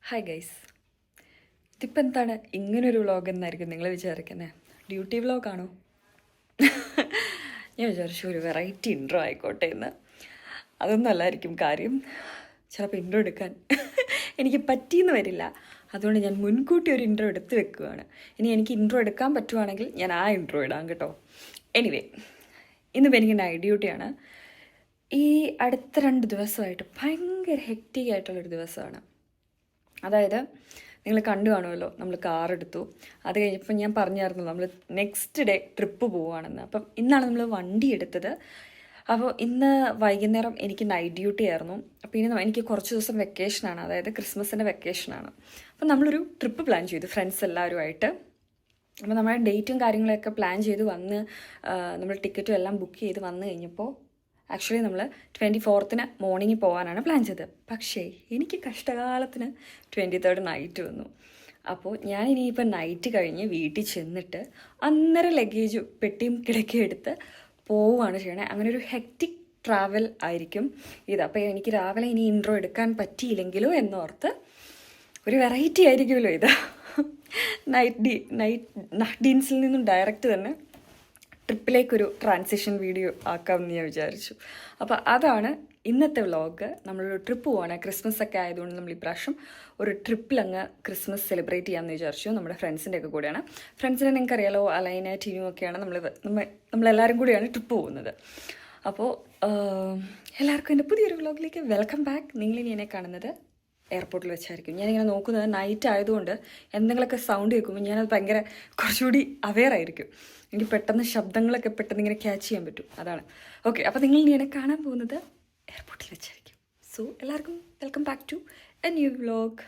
Hi guys, ഇതിപ്പോൾ എന്താണ് ഇങ്ങനൊരു വ്ളോഗ് എന്നായിരിക്കും നിങ്ങൾ വിചാരിക്കുന്നത്? ഡ്യൂട്ടി വ്ളോഗാണോ? ഞാൻ വിചാരിച്ചു ഒരു വെറൈറ്റി ഇൻട്രോ ആയിക്കോട്ടെ എന്ന്. അതൊന്നും അല്ലായിരിക്കും കാര്യം. ചിലപ്പോൾ ഇൻട്രോ എടുക്കാൻ എനിക്ക് പറ്റിയെന്ന് വരില്ല. അതുകൊണ്ട് ഞാൻ മുൻകൂട്ടി ഒരു ഇൻട്രോ എടുത്ത് വെക്കുകയാണ്. ഇനി എനിക്ക് ഇൻട്രോ എടുക്കാൻ പറ്റുവാണെങ്കിൽ ഞാൻ ആ ഇൻട്രോ ഇടാം കേട്ടോ. എനിവേ, ഇന്നിപ്പോൾ എനിക്ക് നൈറ്റ് ഡ്യൂട്ടിയാണ്. ഈ അടുത്ത 2 ദിവസമായിട്ട് ഭയങ്കര ഹെക്റ്റിക് ആയിട്ടുള്ളൊരു ദിവസമാണ്. അതായത് നിങ്ങൾ കണ്ടു കാണുമല്ലോ, നമ്മൾ കാർ എടുത്തു. അത് കഴിഞ്ഞപ്പോൾ ഞാൻ പറഞ്ഞായിരുന്നു നമ്മൾ നെക്സ്റ്റ് ഡേ ട്രിപ്പ് പോവുകയാണെന്ന്. അപ്പം ഇന്നാണ് നമ്മൾ വണ്ടി എടുത്തത്. അപ്പോൾ ഇന്ന് വൈകുന്നേരം എനിക്ക് നൈറ്റ് ഡ്യൂട്ടി ആയിരുന്നു. അപ്പോൾ ഇനി എനിക്ക് കുറച്ച് ദിവസം വെക്കേഷനാണ്, അതായത് ക്രിസ്മസിൻ്റെ വെക്കേഷനാണ്. അപ്പം നമ്മളൊരു ട്രിപ്പ് പ്ലാൻ ചെയ്തു ഫ്രണ്ട്സ് എല്ലാവരുമായിട്ട്. അപ്പോൾ നമ്മുടെ ഡേറ്റും കാര്യങ്ങളൊക്കെ പ്ലാൻ ചെയ്ത് വന്ന് നമ്മൾ ടിക്കറ്റും എല്ലാം ബുക്ക് ചെയ്ത് വന്നു കഴിഞ്ഞപ്പോൾ ആക്ച്വലി നമ്മൾ 24th മോർണിംഗിൽ പോകാനാണ് പ്ലാൻ ചെയ്തത്. പക്ഷേ എനിക്ക് കഷ്ടകാലത്തിന് 23rd നൈറ്റ് വന്നു. അപ്പോൾ ഞാൻ ഇനിയിപ്പോൾ നൈറ്റ് കഴിഞ്ഞ് വീട്ടിൽ ചെന്നിട്ട് അന്നേരം ലഗേജ് പെട്ടിയും കിടക്കയും എടുത്ത് പോവുകയാണ് ചെയ്യണേ. അങ്ങനെ ഒരു ഹെക്റ്റിക് ട്രാവൽ ആയിരിക്കും ഇത്. അപ്പോൾ എനിക്ക് രാവിലെ ഇനി ഇൻട്രോ എടുക്കാൻ പറ്റിയില്ലെങ്കിലോ എന്നോർത്ത് ഒരു വെറൈറ്റി ആയിരിക്കുമല്ലോ ഇത്. നൈറ്റ് ഡീൻസിൽ നിന്നും ഡയറക്റ്റ് തന്നെ ട്രിപ്പിലേക്കൊരു ട്രാൻസിഷൻ വീഡിയോ ആക്കാമെന്ന് ഞാൻ വിചാരിച്ചു. അപ്പോൾ അതാണ് ഇന്നത്തെ വ്ളോഗ്. നമ്മളൊരു ട്രിപ്പ് പോവാണ്. ക്രിസ്മസ് ഒക്കെ ആയതുകൊണ്ട് നമ്മൾ ഇപ്രാവശ്യം ഒരു ട്രിപ്പിലങ്ങ് ക്രിസ്മസ് സെലിബ്രേറ്റ് ചെയ്യാമെന്ന് വിചാരിച്ചു. നമ്മുടെ ഫ്രണ്ട്സിൻ്റെ ഒക്കെ കൂടെയാണ്. ഫ്രണ്ട്സിനെ നിങ്ങൾക്കറിയാലോ, അലൈന ടീനും ഒക്കെയാണ് നമ്മളെല്ലാവരും കൂടിയാണ് ട്രിപ്പ് പോകുന്നത്. അപ്പോൾ എല്ലാവർക്കും എൻ്റെ പുതിയൊരു വ്ളോഗിലേക്ക് വെൽക്കം ബാക്ക്. നിങ്ങളിനി എന്നെ കാണുന്നത് എയർപോർട്ടിൽ വെച്ചായിരിക്കും. ഞാനിങ്ങനെ നോക്കുന്നത് നൈറ്റ് ആയതുകൊണ്ട് എന്തെങ്കിലുമൊക്കെ സൗണ്ട് കേൾക്കുമ്പോൾ ഞാനത് ഭയങ്കര കുറച്ചുകൂടി അവെയർ ആയിരിക്കും. എനിക്ക് പെട്ടെന്ന് ശബ്ദങ്ങളൊക്കെ പെട്ടെന്ന് ഇങ്ങനെ ക്യാച്ച് ചെയ്യാൻ പറ്റും. അതാണ് ഓക്കെ. അപ്പോൾ നിങ്ങൾ ഇനി എന്നെ കാണാൻ പോകുന്നത് എയർപോർട്ടിൽ വെച്ചായിരിക്കും. സോ എല്ലാവർക്കും welcome back to a new vlog.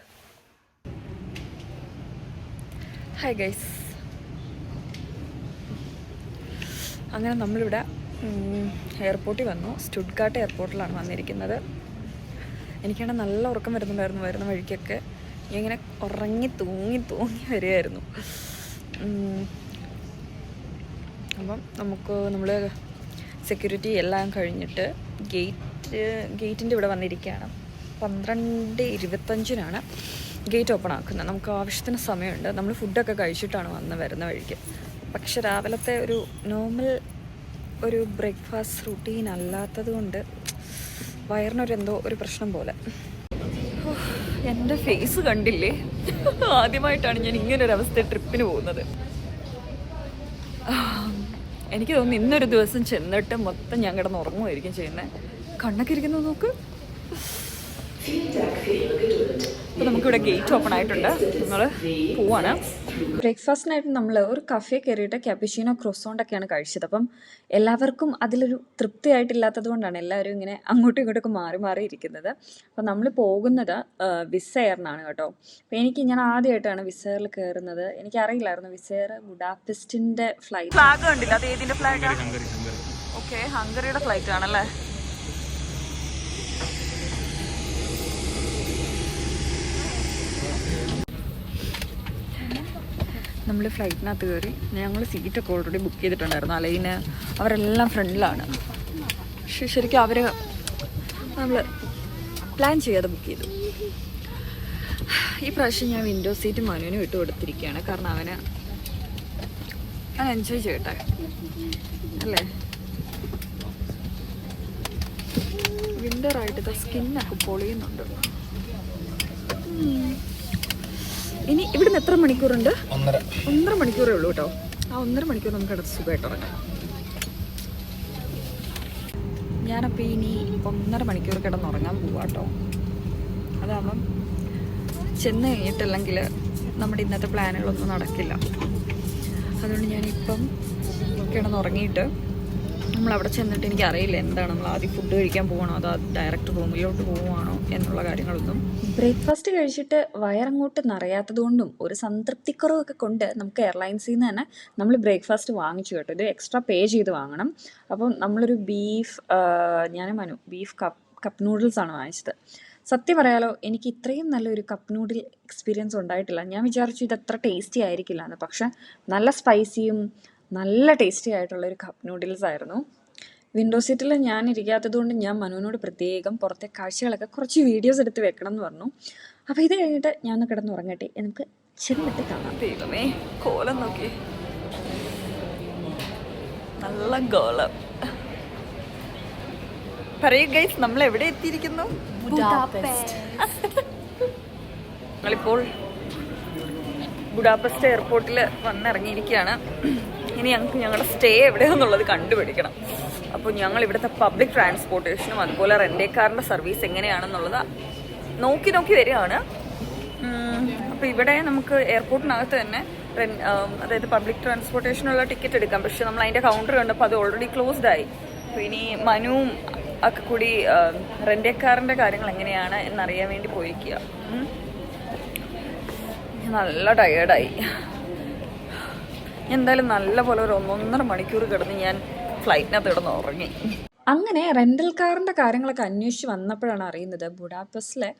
Hi guys, അങ്ങനെ നമ്മളിവിടെ എയർപോർട്ടിൽ വന്നു. സ്റ്റുട്ട്ഗാർട്ട് എയർപോർട്ടിലാണ് വന്നിരിക്കുന്നത്. എനിക്കാണെങ്കിൽ നല്ല ഉറക്കം വരുന്നുണ്ടായിരുന്നു. വരുന്ന വഴിക്കൊക്കെ ഞാൻ ഇങ്ങനെ ഉറങ്ങി തൂങ്ങി വരികയായിരുന്നു. അപ്പം നമ്മൾ സെക്യൂരിറ്റി എല്ലാം കഴിഞ്ഞിട്ട് ഗേറ്റിൻ്റെ ഇവിടെ വന്നിരിക്കുകയാണ്. 12:25 ഗേറ്റ് ഓപ്പൺ ആക്കുന്നത്. നമുക്ക് ആവശ്യത്തിന് സമയമുണ്ട്. നമ്മൾ ഫുഡൊക്കെ കഴിച്ചിട്ടാണ് വരുന്ന വഴിക്ക്. പക്ഷെ രാവിലത്തെ ഒരു നോർമൽ ഒരു ബ്രേക്ക്ഫാസ്റ്റ് റൂട്ടീൻ അല്ലാത്തത് കൊണ്ട് വയറിനൊരെന്തോ ഒരു പ്രശ്നം പോലെ. എൻ്റെ ഫേസ് കണ്ടില്ലേ? ആദ്യമായിട്ടാണ് ഞാൻ ഇങ്ങനൊരവസ്ഥ ട്രിപ്പിന് പോകുന്നത്. എനിക്ക് തോന്നുന്നു ഇന്നൊരു ദിവസം ചെന്നിട്ട് മൊത്തം ഞാൻ കിടന്ന് ഉറങ്ങുമായിരിക്കും ചെയ്യുന്നത്. കണ്ണൊക്കെ ഇരിക്കുന്നത് നോക്ക്. അപ്പോൾ നമുക്കിവിടെ ഗേറ്റ് ഓപ്പൺ ആയിട്ടുണ്ട്. നമ്മൾ പോവാണ്. ബ്രേക്ക്ഫാസ്റ്റിനായിട്ട് നമ്മൾ ഒരു കഫേ കയറിയിട്ട് ക്യാപ്പിച്ചീനോ ക്രോസോണ്ടൊക്കെയാണ് കഴിച്ചത്. അപ്പം എല്ലാവർക്കും അതിലൊരു തൃപ്തിയായിട്ടില്ലാത്തത് കൊണ്ടാണ് എല്ലാവരും ഇങ്ങനെ അങ്ങോട്ടും ഇങ്ങോട്ടൊക്കെ മാറി ഇരിക്കുന്നത്. അപ്പം നമ്മൾ പോകുന്നത് വിസ് എയറിനാണ് കേട്ടോ. അപ്പം ഞാൻ ആദ്യമായിട്ടാണ് വിസ് എയറിൽ കയറുന്നത്. എനിക്കറിയില്ലായിരുന്നു വിസ് എയർ ബുഡാപെസ്റ്റിൻ്റെ ഫ്ലൈറ്റ്. ഫ്ലാഗ് കണ്ടില്ല, അത് ഏതിൻ്റെ ഫ്ലാഗാണ്? ഓക്കെ, ഹംഗറിയുടെ ഫ്ലൈറ്റ് ആണല്ലേ. നമ്മൾ ഫ്ലൈറ്റിനകത്ത് കയറി. ഞങ്ങൾ സീറ്റൊക്കെ ഓൾറെഡി ബുക്ക് ചെയ്തിട്ടുണ്ടായിരുന്നു. അലൈന് അവരെല്ലാം ഫ്രണ്ടിലാണ്. പക്ഷെ ശരിക്കും നമ്മൾ പ്ലാൻ ചെയ്യാതെ ബുക്ക് ചെയ്തു. ഈ പ്രാവശ്യം ഞാൻ വിൻഡോ സീറ്റ് മനുവിന് വിട്ടു കൊടുത്തിരിക്കുകയാണ്. കാരണം അവൻ എൻജോയ് ചെയ്യട്ടെ അല്ലേ. വിൻ്ററായിട്ട് സ്കിന്നൊക്കെ പൊളിയുന്നുണ്ട്. ഇനി ഇവിടുന്ന് എത്ര മണിക്കൂറുണ്ട്? 1.5 മണിക്കൂറേ ഉള്ളൂ കേട്ടോ. ആ 1.5 മണിക്കൂർ നമുക്ക് അടുത്ത് സുഖമായിട്ട് ഇറങ്ങാം. ഞാനപ്പോൾ ഇനി 1.5 മണിക്കൂർ കിടന്നുറങ്ങാൻ പോവാം കേട്ടോ. അതാകുമ്പം ചെന്ന് കഴിഞ്ഞിട്ടില്ലെങ്കിൽ നമ്മുടെ ഇന്നത്തെ പ്ലാനുകളൊന്നും നടക്കില്ല. അതുകൊണ്ട് ഞാനിപ്പം കിടന്നുറങ്ങിയിട്ട് നമ്മളവിടെ ചെന്നിട്ട് എനിക്കറിയില്ല എന്താണ് നമ്മൾ ആദ്യം ഫുഡ് കഴിക്കാൻ പോകണോ അതോ ഡയറക്റ്റ് റൂമിലോട്ട് പോവുകയാണോ എന്നുള്ള കാര്യങ്ങളൊന്നും. ബ്രേക്ക്ഫാസ്റ്റ് കഴിച്ചിട്ട് വയറങ്ങോട്ട് നിറയാത്തത് കൊണ്ടും ഒരു സംതൃപ്തിക്കുറവൊക്കെ കൊണ്ട് നമുക്ക് എയർലൈൻസിൽ നിന്ന് തന്നെ നമ്മൾ ബ്രേക്ക്ഫാസ്റ്റ് വാങ്ങിച്ചു കേട്ടോ. ഇത് എക്സ്ട്രാ പേ ചെയ്ത് വാങ്ങണം. അപ്പം നമ്മളൊരു ബീഫ് കപ്പ് നൂഡിൽസാണ് വാങ്ങിച്ചത്. സത്യം പറയാലോ, എനിക്ക് ഇത്രയും നല്ലൊരു കപ്പ് നൂഡിൽ എക്സ്പീരിയൻസ് ഉണ്ടായിട്ടില്ല. ഞാൻ വിചാരിച്ചു ഇത് അത്ര ടേസ്റ്റി ആയിരിക്കില്ല എന്ന്. പക്ഷെ നല്ല സ്പൈസിയും നല്ല ടേസ്റ്റി ആയിട്ടുള്ളൊരു കപ്പ് നൂഡിൽസ് ആയിരുന്നു. വിൻഡോ സീറ്റിൽ ഞാൻ ഇരിക്കാത്തത് കൊണ്ട് ഞാൻ മനുവിനോട് പ്രത്യേകം പുറത്തെ കാഴ്ചകളൊക്കെ കുറച്ച് വീഡിയോസ് എടുത്ത് വെക്കണം എന്ന് പറഞ്ഞു. അപ്പോൾ ഇത് കഴിഞ്ഞിട്ട് ഞാൻ ഒന്ന് കിടന്നുറങ്ങട്ടെ, നമുക്ക് ചെന്നിട്ട് കാണാം. ദൈവമേ, കോലം നോക്കി, നല്ല കോലം. പറയൂ ഗൈസ്, നമ്മൾ എവിടെ എത്തിയിരിക്കുന്നു? ഞങ്ങളിപ്പോൾ ബുഡാപെസ്റ്റ് എയർപോർട്ടിൽ വന്നിറങ്ങിയിരിക്കുകയാണ്. ഇനി ഞങ്ങൾക്ക് ഞങ്ങളുടെ സ്റ്റേ എവിടെയാണെന്നുള്ളത് കണ്ടുപിടിക്കണം. അപ്പോൾ ഞങ്ങൾ ഇവിടുത്തെ പബ്ലിക് ട്രാൻസ്പോർട്ടേഷനും അതുപോലെ റെൻ്റേ കാറിൻ്റെ സർവീസ് എങ്ങനെയാണെന്നുള്ളത് നോക്കി വരികയാണ്. അപ്പോൾ ഇവിടെ നമുക്ക് എയർപോർട്ടിനകത്ത് തന്നെ അതായത് പബ്ലിക് ട്രാൻസ്പോർട്ടേഷനുള്ള ടിക്കറ്റ് എടുക്കാം. പക്ഷെ നമ്മൾ അതിൻ്റെ കൗണ്ടർ കണ്ടപ്പോൾ അത് ഓൾറെഡി ക്ലോസ്ഡ് ആയി. അപ്പോൾ ഇനി മനുവും ഒക്കെ കൂടി റെൻ്റേ കാറിൻ്റെ കാര്യങ്ങൾ എങ്ങനെയാണ് എന്നറിയാൻ വേണ്ടി പോയിരിക്കുക. നല്ല ടയേർഡായി. എന്തായാലും നല്ല പോലെ ഒരു 1.5 മണിക്കൂർ കിടന്ന് ഞാൻ ഫ്ലൈറ്റിനകത്ത് കിടന്ന് ഉറങ്ങി. അങ്ങനെ റെൻ്റൽ കാറിൻ്റെ കാര്യങ്ങളൊക്കെ അന്വേഷിച്ച് വന്നപ്പോഴാണ് അറിയുന്നത് ബുഡാപെസ്റ്റിലെ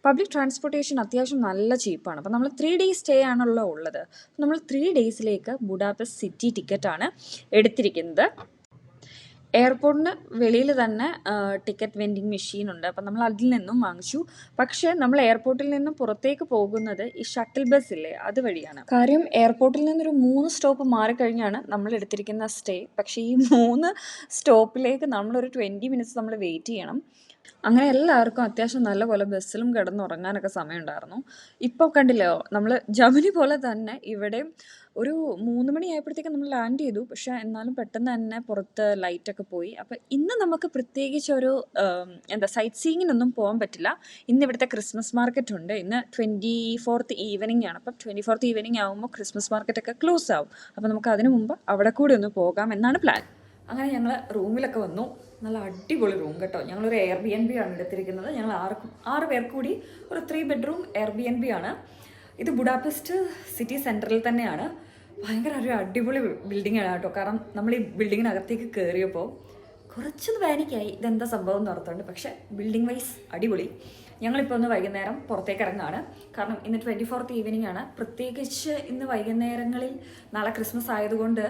പബ്ലിക് ട്രാൻസ്പോർട്ടേഷൻ അത്യാവശ്യം നല്ല ചീപ്പാണ്. അപ്പോൾ നമ്മൾ 3 days സ്റ്റേ ആണല്ലോ ഉള്ളത്. നമ്മൾ 3 daysലേക്ക് ബുഡാപെസ്റ്റ് സിറ്റി ടിക്കറ്റാണ് എടുത്തിരിക്കുന്നത്. എയർപോർട്ടിന് വെളിയിൽ തന്നെ ടിക്കറ്റ് വെൻഡിങ് മെഷീൻ ഉണ്ട്. അപ്പം നമ്മൾ അതിൽ നിന്നും വാങ്ങിച്ചു. പക്ഷേ നമ്മൾ എയർപോർട്ടിൽ നിന്നും പുറത്തേക്ക് പോകുന്നത് ഈ ഷട്ടിൽ ബസ് ഇല്ലേ, അതുവഴിയാണ്. കാര്യം എയർപോർട്ടിൽ നിന്നൊരു 3 സ്റ്റോപ്പ് മാറിക്കഴിഞ്ഞാണ് നമ്മൾ എടുത്തിരിക്കുന്ന സ്റ്റേ. പക്ഷേ ഈ 3 സ്റ്റോപ്പിലേക്ക് നമ്മളൊരു 20 minutes നമ്മൾ വെയിറ്റ് ചെയ്യണം. അങ്ങനെ എല്ലാവർക്കും അത്യാവശ്യം നല്ലപോലെ ബസ്സിലും കിടന്നുറങ്ങാനൊക്കെ സമയമുണ്ടായിരുന്നു. ഇപ്പോൾ കണ്ടില്ലോ, നമ്മൾ ജമിനി പോലെ തന്നെ ഇവിടെയും ഒരു 3 മണിയായപ്പോഴത്തേക്കും നമ്മൾ ലാൻഡ് ചെയ്തു. പക്ഷേ എന്നാലും പെട്ടെന്ന് തന്നെ പുറത്ത് ലൈറ്റൊക്കെ പോയി. അപ്പോൾ ഇന്ന് നമുക്ക് പ്രത്യേകിച്ച് ഒരു സൈറ്റ് സീയിങ്ങിനൊന്നും പോകാൻ പറ്റില്ല. ഇന്ന് ഇവിടുത്തെ ക്രിസ്മസ് മാർക്കറ്റ് ഉണ്ട്. ഇന്ന് 24th ഈവനിങ് ആണ്. അപ്പം 24th ഈവനിങ് ആകുമ്പോൾ ക്രിസ്മസ് മാർക്കറ്റൊക്കെ ക്ലോസ് ആവും. അപ്പോൾ നമുക്ക് അതിനു മുമ്പ് അവിടെ കൂടി ഒന്ന് പോകാം എന്നാണ് പ്ലാൻ. അങ്ങനെ ഞങ്ങൾ റൂമിലൊക്കെ വന്നു. നല്ല അടിപൊളി റൂം കേട്ടോ. ഞങ്ങളൊരു Airbnb ആണ് എടുത്തിരിക്കുന്നത്. ഞങ്ങൾ 6 പേർക്ക് കൂടി ഒരു 3 bedroom Airbnb ആണ്. ഇത് ബുഡാപെസ്റ്റ് സിറ്റി സെൻറ്ററിൽ തന്നെയാണ്. ഭയങ്കര ഒരു അടിപൊളി ബിൽഡിംഗ് ആണ് കേട്ടോ. കാരണം നമ്മൾ ഈ ബിൽഡിങ്ങിനകത്തേക്ക് കയറിയപ്പോൾ കുറച്ചൊന്ന് പാനിക്കായി, ഇതെന്താ സംഭവം എന്ന് ഓർത്തുണ്ട്. പക്ഷേ ബിൽഡിംഗ് വൈസ് അടിപൊളി. ഞങ്ങളിപ്പോൾ ഒന്ന് വൈകുന്നേരം പുറത്തേക്ക് ഇറങ്ങുകയാണ്. കാരണം ഇന്ന് 24th ഈവനിങ് ആണ്. പ്രത്യേകിച്ച് ഇന്ന് വൈകുന്നേരങ്ങളിൽ നാളെ ക്രിസ്മസ് ആയതുകൊണ്ട്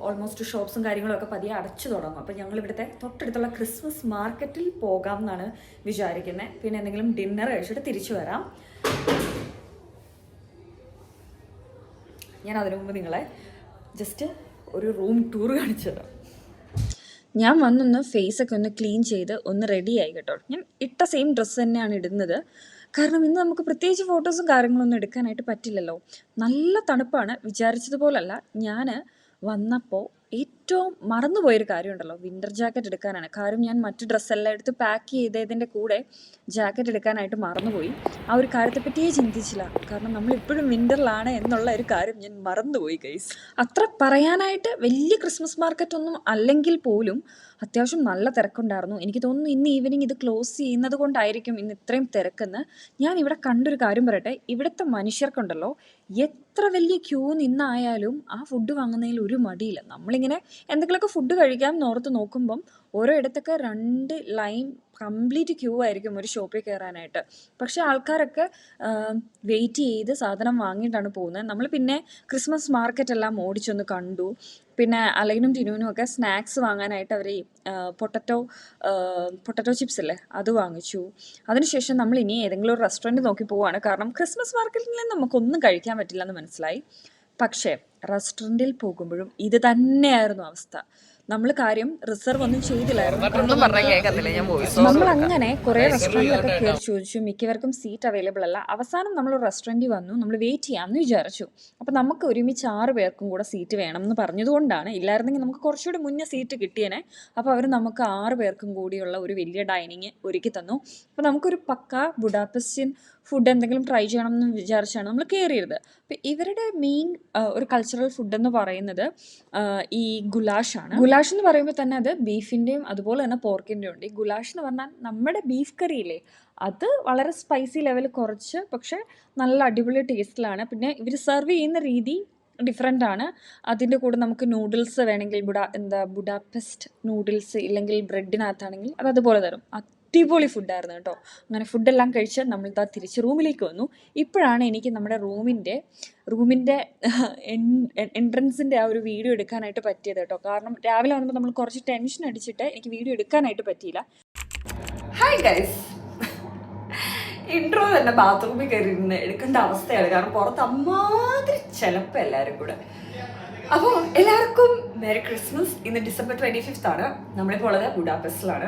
ഓൾമോസ്റ്റ് ഷോപ്സും കാര്യങ്ങളൊക്കെ പതിയെ അടച്ചു തുടങ്ങും. അപ്പോൾ ഞങ്ങൾ ഇവിടുത്തെ തൊട്ടടുത്തുള്ള ക്രിസ്മസ് മാർക്കറ്റിൽ പോകാം എന്നാണ് വിചാരിക്കുന്നത്. പിന്നെ എന്തെങ്കിലും ഡിന്നർ കഴിച്ചിട്ട് തിരിച്ചു വരാം. ഞാൻ അതിനു മുമ്പ് നിങ്ങളെ ജസ്റ്റ് ഒരു റൂം ടൂർ കാണിച്ചു തരാം. ഞാൻ വന്നൊന്ന് ഫേസൊക്കെ ഒന്ന് ക്ലീൻ ചെയ്ത് ഒന്ന് റെഡിയായി കേട്ടോ. ഞാൻ ഇട്ട സെയിം ഡ്രസ്സ് തന്നെയാണ് ഇടുന്നത്. കാരണം ഇന്ന് നമുക്ക് പ്രത്യേകിച്ച് ഫോട്ടോസും കാര്യങ്ങളൊന്നും എടുക്കാനായിട്ട് പറ്റില്ലല്ലോ. നല്ല തണുപ്പാണ്. വിചാരിച്ചതുപോലല്ല. ഞാൻ വന്നപ്പോൾ ഏറ്റവും മറന്നുപോയൊരു കാര്യമുണ്ടല്ലോ, വിൻ്റർ ജാക്കറ്റ് എടുക്കാനാണ്. കാര്യം ഞാൻ മറ്റു ഡ്രസ്സെല്ലാം എടുത്ത് പാക്ക് ചെയ്തതിൻ്റെ കൂടെ ജാക്കറ്റ് എടുക്കാനായിട്ട് മറന്നുപോയി. ആ ഒരു കാര്യത്തെപ്പറ്റിയേ ചിന്തിച്ചില്ല. കാരണം നമ്മളിപ്പോഴും വിൻ്ററിലാണ് എന്നുള്ള ഒരു കാര്യം ഞാൻ മറന്നുപോയി ഗൈസ്. അത്ര പറയാനായിട്ട് വലിയ ക്രിസ്മസ് മാർക്കറ്റൊന്നും അല്ലെങ്കിൽ പോലും അത്യാവശ്യം നല്ല തിരക്കുണ്ടായിരുന്നു. എനിക്ക് തോന്നുന്നു ഇന്ന് ഈവനിങ് ഇത് ക്ലോസ് ചെയ്യുന്നത് കൊണ്ടായിരിക്കും ഇന്ന് ഇത്രയും തിരക്കെന്ന്. ഞാൻ ഇവിടെ കണ്ടൊരു കാര്യം പറയട്ടെ. ഇവിടുത്തെ മനുഷ്യർക്കുണ്ടല്ലോ, എത്ര വലിയ ക്യൂ നിന്നായാലും ആ ഫുഡ് വാങ്ങുന്നതിൽ ഒരു മടിയില്ല. നമ്മളിങ്ങനെ എന്തെങ്കിലുമൊക്കെ ഫുഡ് കഴിക്കാം എന്നോർത്ത് നോക്കുമ്പം ഓരോ ഇടത്തൊക്കെ 2 ലൈൻ കംപ്ലീറ്റ് ക്യൂ ആയിരിക്കും ഒരു ഷോപ്പിൽ കയറാനായിട്ട്. പക്ഷേ ആൾക്കാരൊക്കെ വെയിറ്റ് ചെയ്ത് സാധനം വാങ്ങിയിട്ടാണ് പോകുന്നത്. നമ്മൾ പിന്നെ ക്രിസ്മസ് മാർക്കറ്റെല്ലാം ഓടിച്ചൊന്ന് കണ്ടു. പിന്നെ അലൈനും ടിനുവിനും ഒക്കെ സ്നാക്സ് വാങ്ങാനായിട്ട് അവർ പൊട്ടറ്റോ ചിപ്സ് അല്ലേ, അത് വാങ്ങിച്ചു. അതിനുശേഷം നമ്മൾ ഇനി ഏതെങ്കിലും ഒരു റെസ്റ്റോറൻറ്റ് നോക്കി പോവുകയാണ്. കാരണം ക്രിസ്മസ് മാർക്കറ്റിൽ നിന്ന് നമുക്കൊന്നും കഴിക്കാൻ പറ്റില്ല എന്ന് മനസ്സിലായി. പക്ഷേ റെസ്റ്റോറൻറ്റിൽ പോകുമ്പോഴും ഇത് തന്നെയായിരുന്നു അവസ്ഥ. നമ്മൾ കാര്യം റിസർവ് ഒന്നും ചെയ്തില്ലായിരുന്നു. നമ്മൾ അങ്ങനെ കുറേ റെസ്റ്റോറൻറ്റിലൊക്കെ കയറി ചോദിച്ചു. മിക്കവർക്കും സീറ്റ് അവൈലബിൾ അല്ല. അവസാനം നമ്മൾ റെസ്റ്റോറൻറ്റിൽ വന്നു. നമ്മൾ വെയിറ്റ് ചെയ്യാമെന്ന് വിചാരിച്ചു. അപ്പോൾ നമുക്ക് ഒരുമിച്ച് 6 പേർക്കും കൂടെ സീറ്റ് വേണം എന്ന് പറഞ്ഞതുകൊണ്ടാണ്. ഇല്ലായിരുന്നെങ്കിൽ നമുക്ക് കുറച്ചുകൂടി മുന്നേ സീറ്റ് കിട്ടിയേനെ. അപ്പോൾ അവർ നമുക്ക് 6 പേർക്കും കൂടിയുള്ള ഒരു വലിയ ഡൈനിങ് ഒരുക്കി തന്നു. അപ്പോൾ നമുക്കൊരു പക്ക ബുഡാപെസ്റ്റിൻ ഫുഡ് എന്തെങ്കിലും ട്രൈ ചെയ്യണം എന്ന് വിചാരിച്ചാണ് നമ്മൾ കയറിയത്. അപ്പോൾ ഇവരുടെ മെയിൻ ഒരു കൾച്ചറൽ ഫുഡ് എന്ന് പറയുന്നത് ഈ ഗുലാഷാണ്. ഗുലാഷ് എന്ന് പറയുമ്പോൾ തന്നെ അത് ബീഫിൻ്റെയും അതുപോലെ തന്നെ പോർക്കിൻ്റെയും ഉണ്ട്. ഈ ഗുലാഷ് എന്ന് പറഞ്ഞാൽ നമ്മുടെ ബീഫ് കറിയില്ലേ, അത് വളരെ സ്പൈസി ലെവൽ കുറച്ച്, പക്ഷേ നല്ല അടിപൊളി ടേസ്റ്റിലാണ്. പിന്നെ ഇവർ സെർവ് ചെയ്യുന്ന രീതി ഡിഫറെൻ്റ് ആണ്. അതിൻ്റെ കൂടെ നമുക്ക് നൂഡിൽസ് വേണമെങ്കിൽ ബുഡാപെസ്റ്റ് നൂഡിൽസ് ഇല്ലെങ്കിൽ ബ്രെഡിനകത്താണെങ്കിൽ അത് അതുപോലെ തരും. അടിപൊളി ഫുഡായിരുന്നു കേട്ടോ. അങ്ങനെ ഫുഡെല്ലാം കഴിച്ച് നമ്മൾ തിരിച്ച് റൂമിലേക്ക് വന്നു. ഇപ്പോഴാണ് എനിക്ക് നമ്മുടെ റൂമിൻ്റെ എൻട്രൻസിൻ്റെ ആ ഒരു വീഡിയോ എടുക്കാനായിട്ട് പറ്റിയത് കേട്ടോ. കാരണം രാവിലെ വന്നപ്പോൾ നമ്മൾ കുറച്ച് ടെൻഷൻ അടിച്ചിട്ട് എനിക്ക് വീഡിയോ എടുക്കാനായിട്ട് പറ്റിയില്ല. ഹായ് ഗൈസ്, ഇൻട്രോ തന്നെ ബാത്റൂമിൽ കയറി ഇരുന്ന് എടുക്കേണ്ട അവസ്ഥയാണ്. കാരണം പുറത്ത് അമ്മാതിരി ചിലപ്പോൾ എല്ലാവരും കൂടെ. അപ്പോൾ എല്ലാവർക്കും മെരി ക്രിസ്മസ്. ഇന്ന് December 25 ആണ്. നമ്മളിപ്പോൾ ഉള്ളത് ബുഡാപെസ്റ്റിലാണ്.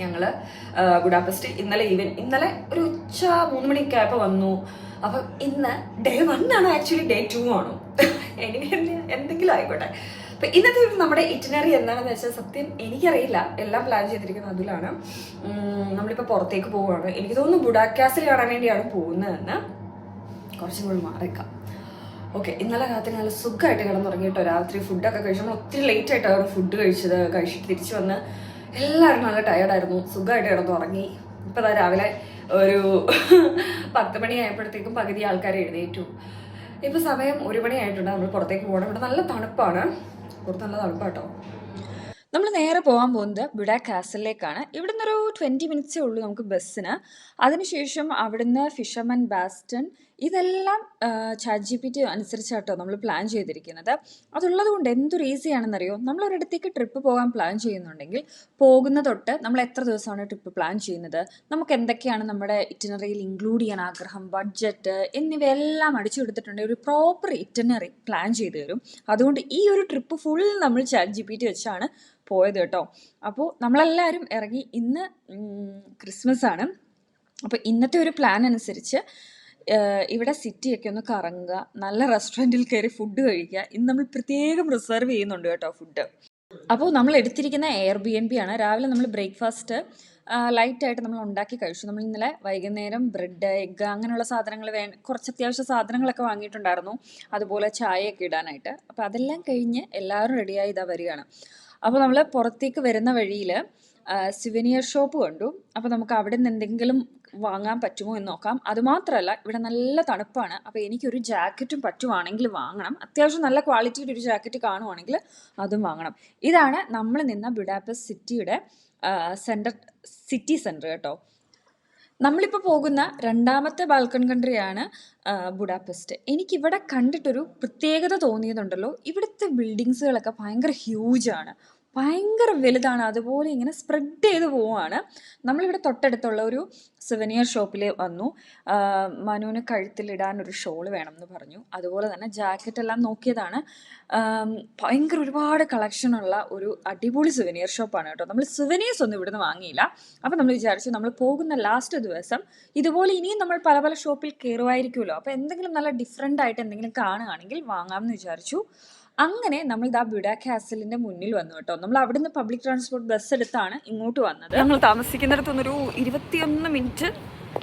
ഞങ്ങൾ ബുഡാപെസ്റ്റ് ഇന്നലെ ഒരു ഉച്ച 3 മണിയൊക്കെ ആയപ്പോൾ വന്നു. അപ്പം ഇന്ന് Day 1 ആണോ ആക്ച്വലി Day 2 ആണോ എന്തെങ്കിലും ആയിക്കോട്ടെ. അപ്പം ഇന്നത്തെ നമ്മുടെ ഇറ്റിനറി എന്താണെന്ന് വെച്ചാൽ സത്യം എനിക്കറിയില്ല. എല്ലാം പ്ലാൻ ചെയ്തിരിക്കുന്നത് അതിലാണ്. നമ്മളിപ്പോൾ പുറത്തേക്ക് പോവുകയാണ്. എനിക്ക് തോന്നുന്നു ബുഡാക്കാസിൽ കാണാൻ വേണ്ടിയാണ് പോകുന്നതെന്ന്. കുറച്ചും കൂടി മാറിക്കാം. ഓക്കെ, ഇന്നലെ രാത്രി നല്ല സുഖമായിട്ട് കിടന്നുറങ്ങിയിട്ടോ. രാത്രി ഫുഡൊക്കെ കഴിച്ചു. നമ്മൾ ഒത്തിരി ലേറ്റ് ആയിട്ടാണ് ഫുഡ് കഴിച്ചിട്ട് തിരിച്ചു വന്ന് എല്ലാവരും നല്ല ടയർഡായിരുന്നു. സുഖമായിട്ട് കിടന്നുറങ്ങി. ഇപ്പം അതാ രാവിലെ ഒരു 10 മണി ആയപ്പോഴത്തേക്കും പകുതി ആൾക്കാർ എഴുന്നേറ്റു. ഇപ്പം സമയം 1 മണി ആയിട്ടുണ്ട്. നമ്മൾ പുറത്തേക്ക് പോകണം. ഇവിടെ നല്ല തണുപ്പാണ്. പുറത്ത് നല്ല തണുപ്പാട്ടോ. നമ്മൾ നേരെ പോകാൻ പോകുന്നത് ബുഡാ കാസലിലേക്കാണ്. ഇവിടെ നിന്നൊരു 20 മിനിറ്റ്സേ ഉള്ളൂ നമുക്ക് ബസ്സിന്. അതിനുശേഷം അവിടുന്ന് ഫിഷർമാൻ ബാസ്റ്റൺ ഇതെല്ലാം ChatGPT അനുസരിച്ചാട്ടോ നമ്മൾ പ്ലാൻ ചെയ്തിരിക്കുന്നത്. അതുള്ളത് കൊണ്ട് എന്തൊരു ഈസി ആണെന്നറിയോ. നമ്മളൊരിടത്തേക്ക് ട്രിപ്പ് പോകാൻ പ്ലാൻ ചെയ്യുന്നുണ്ടെങ്കിൽ പോകുന്ന തൊട്ട് നമ്മൾ എത്ര ദിവസമാണ് ട്രിപ്പ് പ്ലാൻ ചെയ്യുന്നത്, നമുക്ക് എന്തൊക്കെയാണ് നമ്മുടെ ഇറ്റിനറിയിൽ ഇൻക്ലൂഡ് ചെയ്യാൻ ആഗ്രഹം, ബഡ്ജറ്റ് എന്നിവയെല്ലാം അടിച്ചു കൊടുത്തിട്ടുണ്ടെങ്കിൽ ഒരു പ്രോപ്പർ ഇറ്റിനറി പ്ലാൻ ചെയ്ത് തരും. അതുകൊണ്ട് ഈ ഒരു ട്രിപ്പ് ഫുൾ നമ്മൾ ChatGPT വെച്ചാണ് പോയത് കേട്ടോ. അപ്പോൾ നമ്മളെല്ലാവരും ഇറങ്ങി. ഇന്ന് ക്രിസ്മസ് ആണ്. അപ്പോൾ ഇന്നത്തെ ഒരു പ്ലാൻ അനുസരിച്ച് ഇവിടെ സിറ്റിയൊക്കെ ഒന്ന് കറങ്ങുക, നല്ല റെസ്റ്റോറൻറ്റിൽ കയറി ഫുഡ് കഴിക്കുക. ഇന്ന് നമ്മൾ പ്രത്യേകം റിസർവ് ചെയ്യുന്നുണ്ട് കേട്ടോ ഫുഡ്. അപ്പോൾ നമ്മൾ എടുത്തിരിക്കുന്ന Airbnb ആണ്. രാവിലെ നമ്മൾ ബ്രേക്ക്ഫാസ്റ്റ് ലൈറ്റായിട്ട് നമ്മൾ ഉണ്ടാക്കി കഴിച്ചു. നമ്മൾ ഇന്നലെ വൈകുന്നേരം ബ്രെഡ്, എഗ്ഗ് അങ്ങനെയുള്ള സാധനങ്ങൾ കുറച്ച് അത്യാവശ്യ സാധനങ്ങളൊക്കെ വാങ്ങിയിട്ടുണ്ടായിരുന്നു. അതുപോലെ ചായയൊക്കെ ഇടാനായിട്ട്. അപ്പോൾ അതെല്ലാം കഴിഞ്ഞ് എല്ലാവരും റെഡിയായി ഇതാ വരികയാണ്. അപ്പോൾ നമ്മൾ പുറത്തേക്ക് വരുന്ന വഴിയിൽ സിവനിയർ ഷോപ്പ് കണ്ടു. അപ്പോൾ നമുക്ക് അവിടെ നിന്ന് എന്തെങ്കിലും വാങ്ങാൻ പറ്റുമോ എന്ന് നോക്കാം. അതുമാത്രമല്ല ഇവിടെ നല്ല തണുപ്പാണ്. അപ്പോൾ എനിക്കൊരു ജാക്കറ്റും പറ്റുവാണെങ്കിൽ വാങ്ങണം. അത്യാവശ്യം നല്ല ക്വാളിറ്റിയുടെ ഒരു ജാക്കറ്റ് കാണുവാണെങ്കിൽ അതും വാങ്ങണം. ഇതാണ് നമ്മൾ നിന്ന ബുഡാപെസ്റ്റ് സിറ്റിയുടെ സിറ്റി സെൻറ്റർ കേട്ടോ. നമ്മളിപ്പോൾ പോകുന്ന 2ാമത്തെ ബാൽക്കൺ കൺട്രിയാണ് ബുഡാപെസ്റ്റ്. എനിക്കിവിടെ കണ്ടിട്ടൊരു പ്രത്യേകത തോന്നിയതുണ്ടല്ലോ, ഇവിടുത്തെ ബിൽഡിങ്സുകളൊക്കെ ഭയങ്കര ഹ്യൂജാണ്, ഭയങ്കര വലുതാണ്. അതുപോലെ ഇങ്ങനെ സ്പ്രെഡ് ചെയ്ത് പോവുകയാണ്. നമ്മളിവിടെ തൊട്ടടുത്തുള്ള ഒരു സിവനിയർ ഷോപ്പിൽ വന്നു. മനുവിന് കഴുത്തിലിടാനൊരു ഷോള് വേണം എന്ന് പറഞ്ഞു. അതുപോലെ തന്നെ ജാക്കറ്റ് എല്ലാം നോക്കിയതാണ്. ഭയങ്കര ഒരുപാട് കളക്ഷനുള്ള ഒരു അടിപൊളി സിവനിയർ ഷോപ്പാണ് കേട്ടോ. നമ്മൾ സിവനിയേഴ്സ് ഒന്നും ഇവിടുന്ന് വാങ്ങിയില്ല. അപ്പോൾ നമ്മൾ വിചാരിച്ചു നമ്മൾ പോകുന്ന ലാസ്റ്റ് ദിവസം ഇതുപോലെ ഇനിയും നമ്മൾ പല പല ഷോപ്പിൽ കയറുമായിരിക്കുമല്ലോ. അപ്പോൾ എന്തെങ്കിലും നല്ല ഡിഫറെൻ്റ് ആയിട്ട് എന്തെങ്കിലും കാണുകയാണെങ്കിൽ വാങ്ങാമെന്ന് വിചാരിച്ചു. അങ്ങനെ നമ്മൾ ഇതാ ബുഡാ കാസലിന്റെ മുന്നിൽ വന്നു കേട്ടോ. നമ്മൾ അവിടുന്ന് പബ്ലിക് ട്രാൻസ്പോർട്ട് ബസ് എടുത്താണ് ഇങ്ങോട്ട് വന്നത്. ഞങ്ങൾ താമസിക്കുന്നിടത്തുനിന്നൊരു 21 മിനിറ്റ്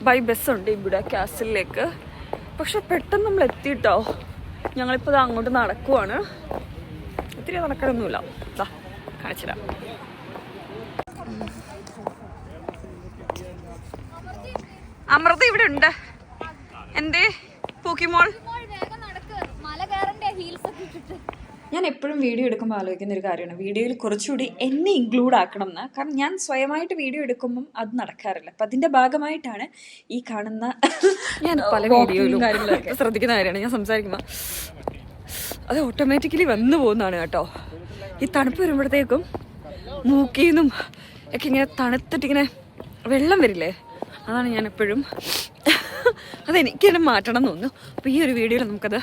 ബൈ ബസ്സുണ്ട് ഈ ബുഡാ കാസലിലേക്ക്. പക്ഷെ പെട്ടെന്ന് നമ്മൾ എത്തിയിട്ടോ. ഞങ്ങളിപ്പോൾ അങ്ങോട്ട് നടക്കുവാണ്. ഒത്തിരി നടക്കാനൊന്നുമില്ല. കാണിച്ചിടാം. അമൃത ഇവിടെ ഉണ്ട്. എന്തേ പോക്കിമോൾ? ഞാൻ എപ്പോഴും വീഡിയോ എടുക്കുമ്പോൾ ആലോചിക്കുന്ന ഒരു കാര്യമാണ്, വീഡിയോയിൽ കുറച്ചുകൂടി എന്നെ ഇൻക്ലൂഡ് ആക്കണം എന്ന്. കാരണം ഞാൻ സ്വയമായിട്ട് വീഡിയോ എടുക്കുമ്പം അത് നടക്കാറില്ല. അപ്പം അതിൻ്റെ ഭാഗമായിട്ടാണ് ഈ കാണുന്ന ഞാൻ പല വീഡിയോയിലും കാര്യങ്ങളൊക്കെ ശ്രദ്ധിക്കുന്ന കാര്യമാണ്. ഞാൻ സംസാരിക്കുമ്പോൾ അത് ഓട്ടോമാറ്റിക്കലി വന്നു പോകുന്നതാണ് കേട്ടോ. ഈ തണുപ്പ് വരുമ്പോഴത്തേക്കും മൂക്കിൽ നിന്നും ഒക്കെ ഇങ്ങനെ തണുത്തിട്ടിങ്ങനെ വെള്ളം വരില്ലേ, അതാണ് ഞാൻ എപ്പോഴും അതെനിക്ക് തന്നെ മാറ്റണം എന്ന് തോന്നുന്നു. അപ്പോൾ ഈ ഒരു വീഡിയോയിൽ നമുക്കത്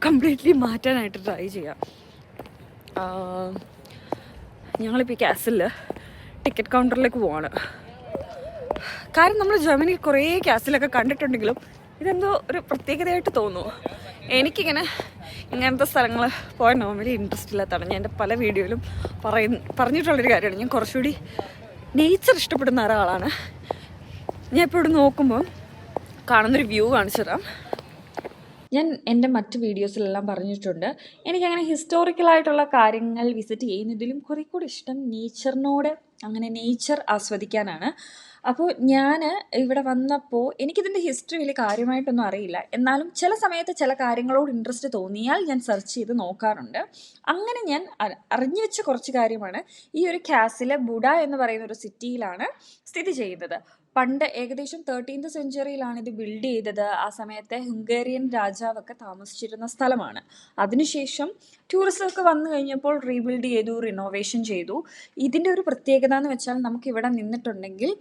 കംപ്ലീറ്റ്ലി മാറ്റാനായിട്ട് ട്രൈ ചെയ്യാം. ഞങ്ങളിപ്പോൾ ഈ കാസലിൽ ടിക്കറ്റ് കൗണ്ടറിലേക്ക് പോവാണ്. കാരണം നമ്മൾ ജർമ്മനിയിൽ കുറേ കാസലൊക്കെ കണ്ടിട്ടുണ്ടെങ്കിലും ഇതെന്തോ ഒരു പ്രത്യേകതയായിട്ട് തോന്നുന്നു. എനിക്കിങ്ങനെ ഇങ്ങനത്തെ സ്ഥലങ്ങൾ പോകാൻ നോർമലി ഇൻട്രസ്റ്റ് ഇല്ലാത്തതാണ്. ഞാൻ എൻ്റെ പല വീഡിയോയിലും പറഞ്ഞിട്ടുള്ളൊരു കാര്യമാണ്. ഞാൻ കുറച്ചുകൂടി നേച്ചർ ഇഷ്ടപ്പെടുന്ന ഒരാളാണ്. ഞാൻ ഇപ്പോൾ ഇവിടെ നോക്കുമ്പോൾ കാണുന്നൊരു വ്യൂ കാണിച്ചു തരാം. ഞാൻ എൻ്റെ മറ്റ് വീഡിയോസിലെല്ലാം പറഞ്ഞിട്ടുണ്ട്, എനിക്കങ്ങനെ ഹിസ്റ്റോറിക്കലായിട്ടുള്ള കാര്യങ്ങൾ വിസിറ്റ് ചെയ്യുന്നതിലും കുറേ കൂടി ഇഷ്ടം നേച്ചറിനോട്, അങ്ങനെ നേച്ചർ ആസ്വദിക്കാനാണ്. അപ്പോൾ ഞാൻ ഇവിടെ വന്നപ്പോൾ എനിക്കിതിൻ്റെ ഹിസ്റ്ററി വലിയ കാര്യമായിട്ടൊന്നും അറിയില്ല. എന്നാലും ചില സമയത്ത് ചില കാര്യങ്ങളോട് ഇൻട്രസ്റ്റ് തോന്നിയാൽ ഞാൻ സെർച്ച് ചെയ്ത് നോക്കാറുണ്ട്. അങ്ങനെ ഞാൻ അറിഞ്ഞു വെച്ച കുറച്ച് കാര്യമാണ്. ഈ ഒരു കാസിൽ ബുഡ എന്ന് പറയുന്ന ഒരു സിറ്റിയിലാണ് സ്ഥിതി ചെയ്യുന്നത്. പണ്ട് ഏകദേശം 13th സെഞ്ച്വറിയിലാണ് ഇത് ബിൽഡ് ചെയ്തത്. ആ സമയത്തെ ഹംഗേറിയൻ രാജാവൊക്കെ താമസിച്ചിരുന്ന സ്ഥലമാണ്. അതിനുശേഷം ടൂറിസ്റ്റൊക്കെ വന്നു കഴിഞ്ഞപ്പോൾ റീബിൽഡ് ചെയ്തു, റിനോവേഷൻ ചെയ്തു. ഇതിൻ്റെ ഒരു പ്രത്യേകത എന്ന് വെച്ചാൽ നമുക്കിവിടെ നിന്നിട്ടുണ്ടെങ്കിൽ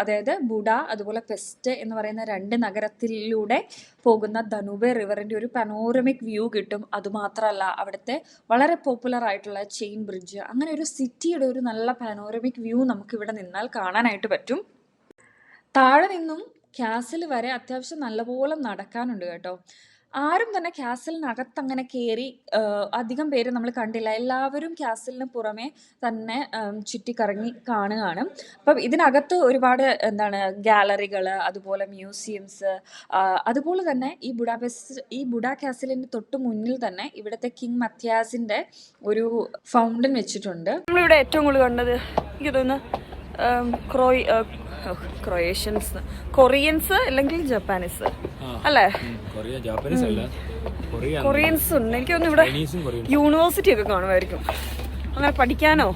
അതായത് ബുഡ അതുപോലെ പെസ്റ്റ് എന്ന് പറയുന്ന 2 നഗരത്തിലൂടെ പോകുന്ന ദനൂബെ റിവറിൻ്റെ ഒരു പനോരമിക് വ്യൂ കിട്ടും. അതുമാത്രമല്ല അവിടുത്തെ വളരെ പോപ്പുലർ ആയിട്ടുള്ള ചെയിൻ ബ്രിഡ്ജ്, അങ്ങനെ ഒരു സിറ്റിയുടെ ഒരു നല്ല പനോരമിക് വ്യൂ നമുക്കിവിടെ നിന്നാൽ കാണാനായിട്ട് പറ്റും. താഴെ നിന്നും കാസിൽ വരെ അത്യാവശ്യം നല്ലപോലെ നടക്കാനുണ്ട് കേട്ടോ. ആരും തന്നെ കാസിലിനകത്ത് അങ്ങനെ കയറി അധികം പേര് നമ്മൾ കണ്ടില്ല. എല്ലാവരും കാസിലിന് പുറമെ തന്നെ ചുറ്റിക്കറങ്ങി കാണുകയാണ്. അപ്പം ഇതിനകത്ത് ഒരുപാട് ഗാലറികൾ, അതുപോലെ മ്യൂസിയംസ്, അതുപോലെ തന്നെ ഈ ബുഡ കാസിലിൻ്റെ തൊട്ട് മുന്നിൽ തന്നെ ഇവിടുത്തെ കിങ് മത്യാസിൻ്റെ ഒരു ഫൗണ്ടൻ വെച്ചിട്ടുണ്ട്. നമ്മളിവിടെ ഏറ്റവും കൂടുതൽ കണ്ടത് എനിക്ക് തോന്നുന്നു കൊറിയൻസ് അല്ലെങ്കിൽ ജപ്പാനീസ് അല്ലേ? കൊറിയൻസ് ഉണ്ട്. എനിക്ക് തോന്നുന്നു ഇവിടെ യൂണിവേഴ്സിറ്റി ഒക്കെ കാണുമായിരിക്കും. അങ്ങനെ പഠിക്കാനോ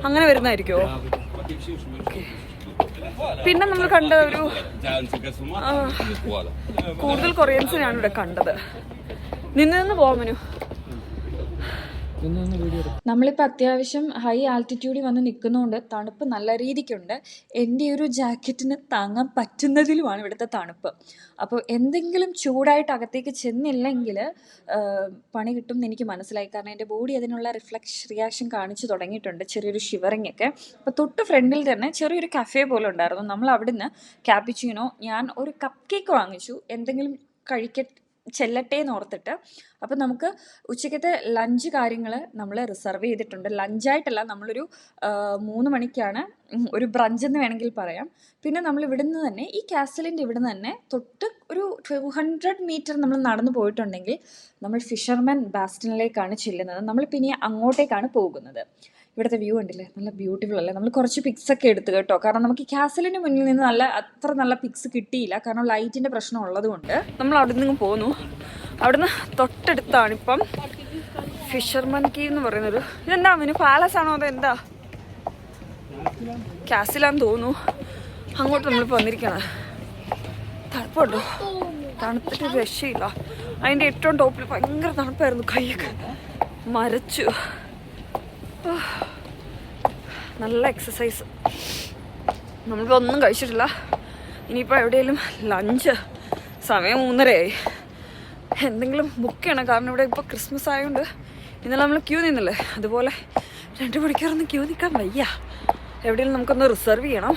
അങ്ങനെ വരുന്നതായിരിക്കുമോ? പിന്നെ നമ്മൾ കണ്ട ഒരു കൂടുതൽ കൊറിയൻസിനാണ് ഇവിടെ കണ്ടത്. നിന്ന് പോവാമനു. നമ്മളിപ്പോൾ അത്യാവശ്യം ഹൈ ആൾട്ടിറ്റ്യൂഡിൽ വന്ന് നിൽക്കുന്നതുകൊണ്ട് തണുപ്പ് നല്ല രീതിക്കുണ്ട്. എൻ്റെ ഒരു ജാക്കറ്റിന് താങ്ങാൻ പറ്റുന്നതിലുമാണ് ഇവിടുത്തെ തണുപ്പ്. അപ്പോൾ എന്തെങ്കിലും ചൂടായിട്ട് അകത്തേക്ക് ചെന്നില്ലെങ്കിൽ പണി കിട്ടും എന്ന് എനിക്ക് മനസ്സിലായി. കാരണം എൻ്റെ ബോഡി അതിനുള്ള റിയാക്ഷൻ കാണിച്ചു തുടങ്ങിയിട്ടുണ്ട്, ചെറിയൊരു ഷിവറിങ് ഒക്കെ. അപ്പോൾ തൊട്ട് ഫ്രണ്ടിൽ തന്നെ ചെറിയൊരു കഫേ പോലെ ഉണ്ടായിരുന്നു. നമ്മൾ അവിടുന്ന് ക്യാപ്പിച്ചീനോ, ഞാൻ ഒരു കപ്പ് കേക്ക് വാങ്ങിച്ചു, എന്തെങ്കിലും ചെല്ലട്ടെ എന്ന് ഓർത്തിട്ട്. അപ്പം നമുക്ക് ഉച്ചക്കത്തെ ലഞ്ച് കാര്യങ്ങൾ നമ്മൾ റിസർവ് ചെയ്തിട്ടുണ്ട്. ലഞ്ചായിട്ടല്ല, നമ്മളൊരു 3 മണിക്കാണ് ഒരു ബ്രഞ്ച് എന്ന് വേണമെങ്കിൽ പറയാം. പിന്നെ നമ്മൾ ഇവിടുന്ന് തന്നെ ഈ കാസലിൻ്റെ ഇവിടുന്ന് തന്നെ തൊട്ട് ഒരു 200 മീറ്റർ നമ്മൾ നടന്നു പോയിട്ടുണ്ടെങ്കിൽ നമ്മൾ ഫിഷർമാൻ ബാസ്റ്റനിലേക്കാണ് ചെല്ലുന്നത്. നമ്മൾ പിന്നെ അങ്ങോട്ടേക്കാണ് പോകുന്നത്. ഇവിടുത്തെ വ്യൂ ഉണ്ടല്ലേ, നല്ല ബ്യൂട്ടിഫുൾ അല്ലേ? നമ്മൾ കുറച്ച് പിക്സ് ഒക്കെ എടുത്തു കേട്ടോ. കാരണം നമുക്ക് കാസലിന് മുന്നിൽ നിന്ന് അത്ര നല്ല പിക്സ് കിട്ടിയില്ല, കാരണം ലൈറ്റിൻ്റെ പ്രശ്നം ഉള്ളതുകൊണ്ട്. നമ്മൾ അവിടെ നിന്ന് പോന്നു. അവിടുന്ന് തൊട്ടടുത്താണ് ഇപ്പം ഫിഷർമാൻ കീ എന്ന് പറയുന്നൊരു, ഇതെന്താ മിനു, പാലസ് ആണോ അതെന്താ? കാസിലാന്ന് തോന്നുന്നു. അങ്ങോട്ട് നമ്മളിപ്പോൾ വന്നിരിക്കണം. തണുപ്പുണ്ടോ? തണുത്തിട്ട് രക്ഷയില്ല. അതിൻ്റെ ഏറ്റവും ടോപ്പിൽ ഭയങ്കര തണുപ്പായിരുന്നു, കൈയൊക്കെ മരച്ചു. നല്ല എക്സസൈസ്. നമ്മളിപ്പോൾ ഒന്നും കഴിച്ചിട്ടില്ല. ഇനിയിപ്പോൾ എവിടെയെങ്കിലും ലഞ്ച്, സമയം 3:30 എന്തെങ്കിലും ബുക്ക് ചെയ്യണം. കാരണം ഇവിടെ ഇപ്പോൾ ക്രിസ്മസ് ആയതുകൊണ്ട് ഇന്നലെ നമ്മൾ ക്യൂ നിന്നില്ലേ, അതുപോലെ 2 മണിക്കൂറൊന്നും ക്യൂ നിൽക്കാൻ വയ്യ. എവിടെയെങ്കിലും നമുക്കൊന്ന് റിസർവ് ചെയ്യണം.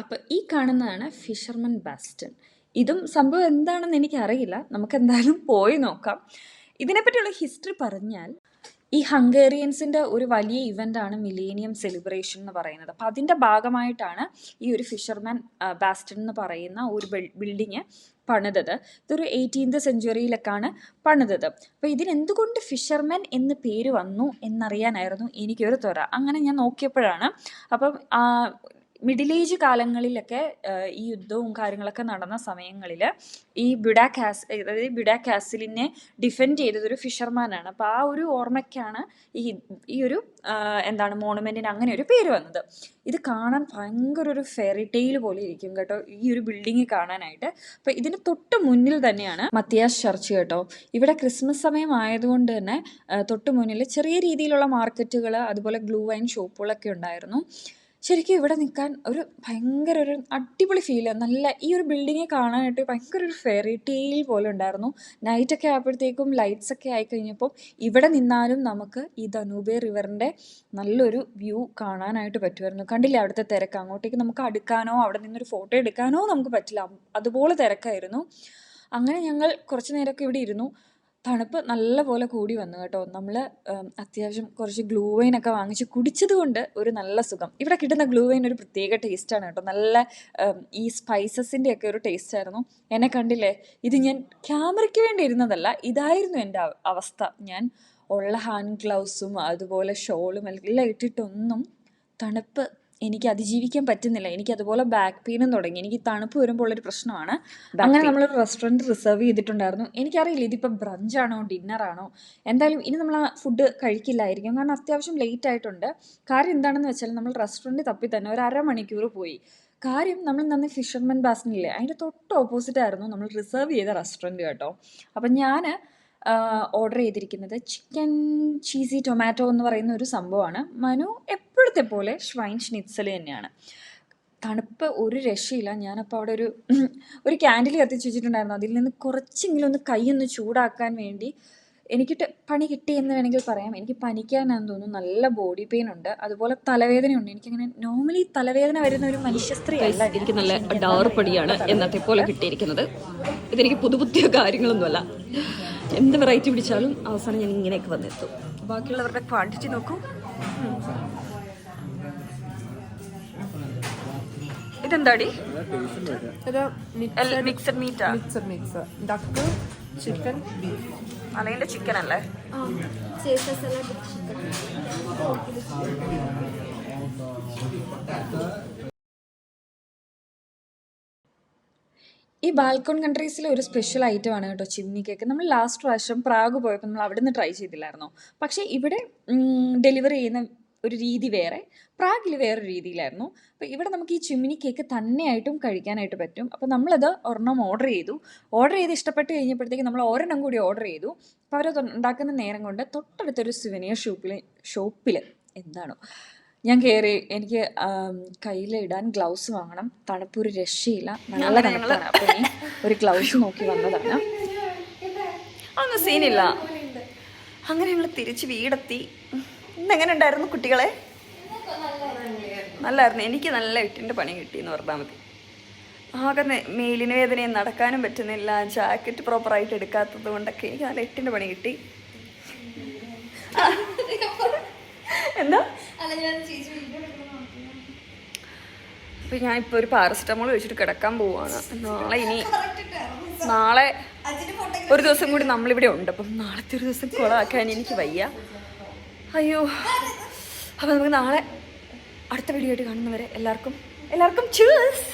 അപ്പം ഈ കാണുന്നതാണ് ഫിഷർമാൻ ബാസ്റ്റൺ. ഇതും സംഭവം എന്താണെന്ന് എനിക്കറിയില്ല, നമുക്ക് എന്തായാലും പോയി നോക്കാം. ഇതിനെപ്പറ്റിയുള്ള ഹിസ്റ്ററി പറഞ്ഞാൽ, ഈ ഹംഗേറിയൻസിൻ്റെ ഒരു വലിയ ഇവൻ്റാണ് മിലേനിയം സെലിബ്രേഷൻ എന്ന് പറയുന്നത്. അപ്പോൾ അതിൻ്റെ ഭാഗമായിട്ടാണ് ഈ ഒരു ഫിഷർമാൻ ബാസ്റ്റൺ എന്ന് പറയുന്ന ഒരു ബിൽഡിങ് പണിതത്. ഇതൊരു 18th സെഞ്ച്വറിയിലൊക്കെയാണ് പണിതത്. അപ്പോൾ ഇതിനെന്തുകൊണ്ട് ഫിഷർമാൻ എന്ന് പേര് വന്നു എന്നറിയാനായിരുന്നു എനിക്കൊരു ത്വര. അങ്ങനെ ഞാൻ നോക്കിയപ്പോഴാണ്, അപ്പം മിഡിൽ ഏജ് കാലങ്ങളിലൊക്കെ ഈ യുദ്ധവും കാര്യങ്ങളൊക്കെ നടന്ന സമയങ്ങളിൽ ഈ ബുഡ കാസിലിനെ ഡിഫെൻഡ് ചെയ്തതൊരു ഫിഷർമാനാണ്. അപ്പോൾ ആ ഒരു ഓർമ്മയ്ക്കാണ് ഈ ഒരു മോണുമെൻറ്റിന് അങ്ങനെ ഒരു പേര് വന്നത്. ഇത് കാണാൻ ഭയങ്കര ഒരു ഫെയറി ടെയിൽ പോലെ ഇരിക്കും കേട്ടോ, ഈ ഒരു ബിൽഡിങ് കാണാനായിട്ട്. അപ്പോൾ ഇതിന് തൊട്ട് മുന്നിൽ തന്നെയാണ് മത്തിയാസ് ചർച്ച് കേട്ടോ. ഇവിടെ ക്രിസ്മസ് സമയം ആയതുകൊണ്ട് തന്നെ തൊട്ട് മുന്നിൽ ചെറിയ രീതിയിലുള്ള മാർക്കറ്റുകൾ, അതുപോലെ ഗ്ലൂ വൈൻ ഷോപ്പുകളൊക്കെ ഉണ്ടായിരുന്നു. ശരിക്കും ഇവിടെ നിൽക്കാൻ ഒരു ഭയങ്കര ഒരു അടിപൊളി ഫീല്. നല്ല ഈ ഒരു ബിൽഡിങ് കാണാനായിട്ട് ഭയങ്കര ഒരു ഫെയറി ടെയിൽ പോലെ ഉണ്ടായിരുന്നു. നൈറ്റൊക്കെ ആയപ്പോഴത്തേക്കും ലൈറ്റ്സൊക്കെ ആയിക്കഴിഞ്ഞപ്പോൾ ഇവിടെ നിന്നാലും നമുക്ക് ഈ ദനൂബെ റിവറിൻ്റെ നല്ലൊരു വ്യൂ കാണാനായിട്ട് പറ്റുമായിരുന്നു. കണ്ടില്ലേ അവിടുത്തെ തിരക്ക്? അങ്ങോട്ടേക്ക് നമുക്ക് അടുക്കാനോ അവിടെ നിന്നൊരു ഫോട്ടോ എടുക്കാനോ നമുക്ക് പറ്റില്ല, അതുപോലെ തിരക്കായിരുന്നു. അങ്ങനെ ഞങ്ങൾ കുറച്ച് നേരമൊക്കെ ഇവിടെ ഇരുന്നു. തണുപ്പ് നല്ല പോലെ കൂടി വന്നു കേട്ടോ. നമ്മൾ അത്യാവശ്യം കുറച്ച് ഗ്ലൂ വൈനൊക്കെ വാങ്ങിച്ച് കുടിച്ചത് കൊണ്ട് ഒരു നല്ല സുഖം. ഇവിടെ കിട്ടുന്ന ഗ്ലൂ വൈൻ ഒരു പ്രത്യേക ടേസ്റ്റാണ് കേട്ടോ. നല്ല ഈ സ്പൈസസിൻ്റെയൊക്കെ ഒരു ടേസ്റ്റായിരുന്നു. എന്നെ കണ്ടില്ലേ, ഇത് ഞാൻ ക്യാമറയ്ക്ക് വേണ്ടി ഇരുന്നതല്ല, ഇതായിരുന്നു എൻ്റെ അവസ്ഥ. ഞാൻ ഉള്ള ഹാൻഡ് ഗ്ലൗസും അതുപോലെ ഷോളും എല്ലാം ഇട്ടിട്ടൊന്നും തണുപ്പ് എനിക്ക് അതിജീവിക്കാൻ പറ്റുന്നില്ല. എനിക്ക് അതുപോലെ ബാക്ക് പെയിനും തുടങ്ങി. എനിക്ക് തണുപ്പ് വരുമ്പോൾ ഉള്ളൊരു പ്രശ്നമാണ്. അങ്ങനെ നമ്മളൊരു റെസ്റ്റോറൻറ്റ് റിസർവ് ചെയ്തിട്ടുണ്ടായിരുന്നു. എനിക്കറിയില്ല ഇതിപ്പോൾ ബ്രഞ്ചാണോ ഡിന്നറാണോ, എന്തായാലും ഇനി നമ്മൾ ആ ഫുഡ് കഴിക്കില്ലായിരിക്കും. കാരണം അത്യാവശ്യം ലേറ്റ് ആയിട്ടുണ്ട്. കാര്യം എന്താണെന്ന് വെച്ചാൽ നമ്മൾ റെസ്റ്റോറൻറ്റ് തപ്പി തന്നെ ഒരു അരമണിക്കൂർ പോയി. കാര്യം നമ്മൾ നന്ന് ഫിഷർമാൻ ബാസിനില്ലേ, അതിൻ്റെ തൊട്ട് ഓപ്പോസിറ്റ് ആയിരുന്നു നമ്മൾ റിസർവ് ചെയ്ത റെസ്റ്റോറൻറ്റ് കേട്ടോ. അപ്പം ഞാൻ ഓർഡർ ചെയ്തിരിക്കുന്നത് ചിക്കൻ ചീസി ടൊമാറ്റോ എന്ന് പറയുന്ന ഒരു സംഭവമാണ്. മനു എപ്പോഴത്തെ പോലെ ഷ്വൈൻ ഷ്നിറ്റ്സൽ തന്നെയാണ്. തണുപ്പ് ഒരു രക്ഷയില്ല. ഞാനപ്പോൾ അവിടെ ഒരു ക്യാൻഡിൽ കത്തിച്ച് വെച്ചിട്ടുണ്ടായിരുന്നു. അതിൽ നിന്ന് കുറച്ചെങ്കിലും ഒന്ന് കൈയൊന്ന് ചൂടാക്കാൻ വേണ്ടി എനിക്ക് പണി കിട്ടിയെന്ന് വേണമെങ്കിൽ പറയാം. എനിക്ക് പനിക്കാനാണെന്ന് തോന്നുന്നു. നല്ല ബോഡി പെയിൻ ഉണ്ട്, അതുപോലെ തലവേദനയുണ്ട്. എനിക്കങ്ങനെ നോർമലി തലവേദന വരുന്ന ഒരു മനുഷ്യ സ്ത്രീ അല്ല. എനിക്ക് നല്ല ഡാർപ്പടിയാണ് എന്നത്തെ പോലെ കിട്ടിയിരിക്കുന്നത്. ഇതെനിക്ക് പുതിയ കാര്യങ്ങളൊന്നുമല്ല. എന്ത് വെറൈറ്റി പിടിച്ചാലും അവസാനം ഞാൻ ഇങ്ങനെയൊക്കെ വന്നെത്തും. ബാക്കിയുള്ളവരുടെ ക്വാണ്ടിറ്റി നോക്കൂ. ഇതെന്താടി? മിക്സഡ് മീറ്റാ? Duck, chicken, beef. അതിൻ്റെ ചിക്കൻ അല്ലേ? ഈ ബാൽക്കോൺ കൺട്രീസിലെ ഒരു സ്പെഷ്യൽ ഐറ്റമാണ് കേട്ടോ ചിമ്നി കേക്ക്. നമ്മൾ ലാസ്റ്റ് പ്രാവശ്യം പ്രാഗ് പോയപ്പോൾ നമ്മൾ അവിടെ നിന്ന് ട്രൈ ചെയ്തില്ലായിരുന്നോ? പക്ഷേ ഇവിടെ ഡെലിവറി ചെയ്യുന്ന ഒരു രീതി വേറെ, പ്രാഗിൽ വേറൊരു രീതിയിലായിരുന്നു. അപ്പോൾ ഇവിടെ നമുക്ക് ഈ ചിമ്മിനി കേക്ക് തന്നെയായിട്ടും കഴിക്കാനായിട്ട് പറ്റും. അപ്പോൾ നമ്മളത് ഒരെണ്ണം ഓർഡർ ചെയ്ത് ഇഷ്ടപ്പെട്ട് കഴിഞ്ഞപ്പോഴത്തേക്ക് നമ്മൾ ഒരെണ്ണം കൂടി ഓർഡർ ചെയ്തു. അപ്പോൾ അവരത് ഉണ്ടാക്കുന്ന നേരം കൊണ്ട് തൊട്ടടുത്തൊരു സുവനിയർ ഷോപ്പിൽ എന്താണോ ഞാൻ കയറി. എനിക്ക് കയ്യിലിടാൻ ഗ്ലൗസ് വാങ്ങണം. തണുപ്പൊരു രക്ഷയില്ല, നല്ല തണുപ്പാണ്. അപ്പോൾ ഇനി ഒരു ഗ്ലൗസ് നോക്കി വന്നതാണ്. അതൊന്നും സീനില്ല. അങ്ങനെ ഞങ്ങൾ തിരിച്ച് വീടെത്തി. ഇന്നെങ്ങനെ ഉണ്ടായിരുന്നു കുട്ടികളെ? നല്ലായിരുന്നു. എനിക്ക് നല്ല എട്ടിൻ്റെ പണി കിട്ടിയെന്ന് പറഞ്ഞാൽ മതി. ആകെ മേലിന് വേദനയും നടക്കാനും പറ്റുന്നില്ല. ജാക്കറ്റ് പ്രോപ്പറായിട്ട് എടുക്കാത്തത് കൊണ്ടൊക്കെ എനിക്ക് നല്ല എട്ടിൻ്റെ പണി കിട്ടി. എന്താ? അപ്പം ഞാനിപ്പോൾ ഒരു പാരസെറ്റമോൾ വെച്ചിട്ട് കിടക്കാൻ പോവുകയാണ്. നാളെ ഒരു ദിവസം കൂടി നമ്മളിവിടെ ഉണ്ട്. അപ്പം നാളത്തെ ഒരു ദിവസം കുളമാക്കാൻ എനിക്ക് വയ്യ. അയ്യോ. അപ്പം നമുക്ക് നാളെ അടുത്ത വീഡിയോ ആയിട്ട് കാണുന്നവരെ എല്ലാവർക്കും ചൂസ്.